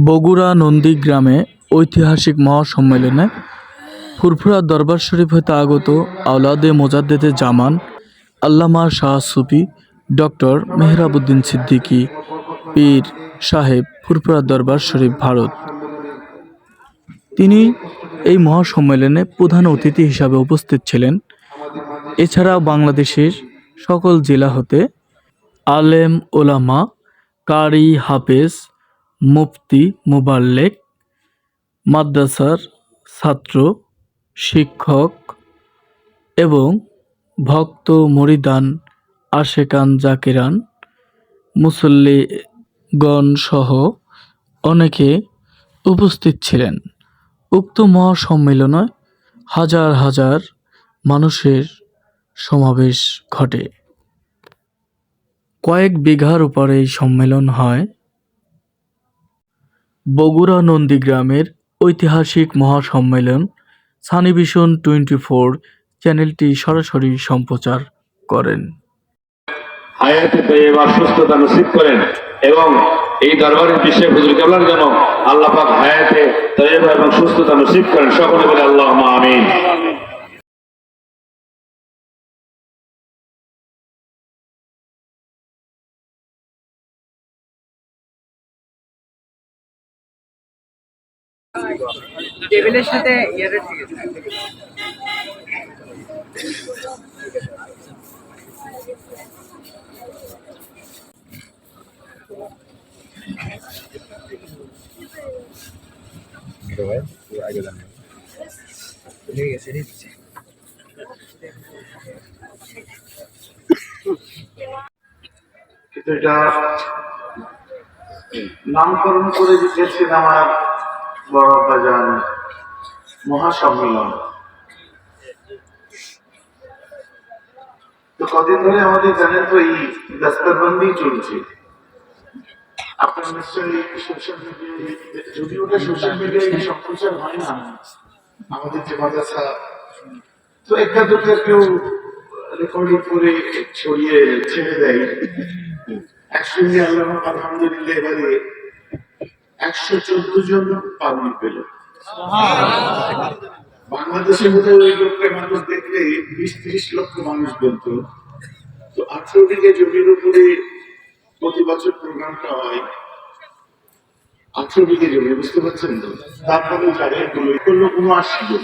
বগুড়া নন্দীগ্রামে ঐতিহাসিক মহাসম্মেলনে ফুরফুরা দরবার শরীফ হতে আগত আওলাদে মোজাদ্দেদে জামান আল্লামা শাহ সুফি ডক্টর মেহরাবউদ্দিন সিদ্দিকী পীর সাহেব ফুরফুরা দরবার শরীফ ভারত। তিনি এই মহাসম্মেলনে প্রধান অতিথি হিসাবে উপস্থিত ছিলেন। এছাড়াও বাংলাদেশের সকল জেলা হতে আলেম ওলামা, কারি, হাফেজ, মুফতি, মুবাল্লেগ, মাদ্রাসার ছাত্র, শিক্ষক এবং ভক্ত, মুরিদান, আশেকান, জাকিরান, মুসল্লিগণ সহ অনেকে উপস্থিত ছিলেন। উক্ত মহাসম্মেলনে হাজার হাজার মানুষের সমাবেশ ঘটে। কয়েক বিঘার উপরে এই সম্মেলন হয়। বগুড়া নন্দীগ্রামের ঐতিহাসিক মহাসম্মেলন সানি ভিশন 24 চ্যানেলটি সরাসরি সম্প্রচার করেন। হায়াতে তৈয়বা সুস্থতা নসিব করেন এবং এই দরবারের বিষয়ে হুজুর কেবলার যেন আল্লাহ পাক হায়াতে তৈয়বা এবং সুস্থতা নসিব করেন। সকলে বলে আল্লাহুম্মা আমিন। টেবিলের সাথে ইয়ারে ঠিক আছে। কিন্তু এটা নামকরণ করে দিয়েছেন আমার বড় বাজান মহাসম্মেলন। তো কদিন ধরে আমাদের জানেন তো এই দস্তরবন্দি চলছে। আপনার নিশ্চয়ই সোশ্যাল মিডিয়ায়, যদি ওটা সোশ্যাল মিডিয়ায় সম্প্রচার হয় না, আমাদের যে মাদ্রাসা তো একটা দুটো কেউ রেকর্ডিং করে ছড়িয়ে ছেড়ে দেয়। একসঙ্গে আল্লাহ আলহামদুলিল্লাহ এবারে 114 জন পাবলিক পেল। বাংলাদেশে বোধহয় ওই লোকটা মানুষ দেখলে 20-30 লক্ষ মানুষ বলতো। তো 18 বিঘা জমির উপরে প্রতি বছর প্রোগ্রামটা হয়। 18 বিঘা জমি, বুঝতে পারছেন তো? তারপরে জায়গাগুলো করলো 79 জন।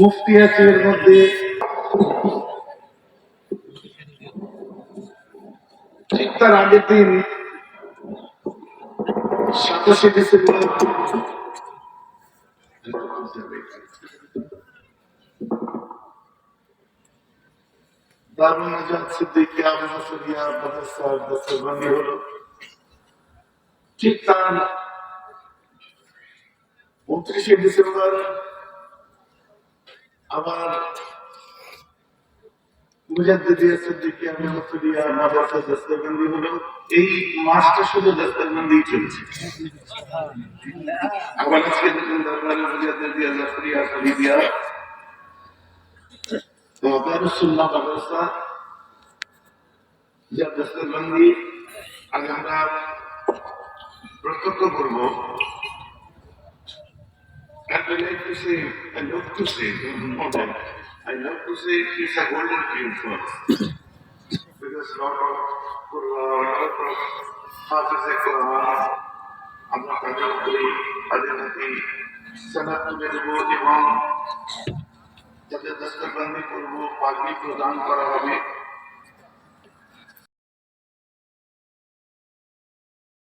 মুফতি আছে এর মধ্যে, ঠিক তার আগের দিন 27 ডিসেম্বর দারুল নাজাত সিদ্দিকী আবু বকরিয়া মাদ্রাসার দস্তরবন্দি হলো। ঠিক তার 29 ডিসেম্বর আবার মুজাদ্দিদিয়া সিদ্দিকী আবু বকরিয়া মাদ্রাসার দস্তরবন্দি হলো। এই মাসটা শুধু দস্তরবন্দি চলছে। আবার আজকে দেখুন দরবারে মুজাদ্দিদিয়া জাফরিয়া ফরিদিয়া তো দারুস সুন্নাহ মাদ্রাসা যা দস্তরবন্দি আজ আমরা প্রত্যক্ষ করব। And I like to say, I love to say, I love to say it's a golden dream for us. Because lot of Quran, lot of Hafiz Quran, আমরা তাদের করি, তাদের প্রতি সালাত তুলে দেব এবং যাদের দস্তরবন্দি করবো, পাগড়ি প্রদান করা হবে।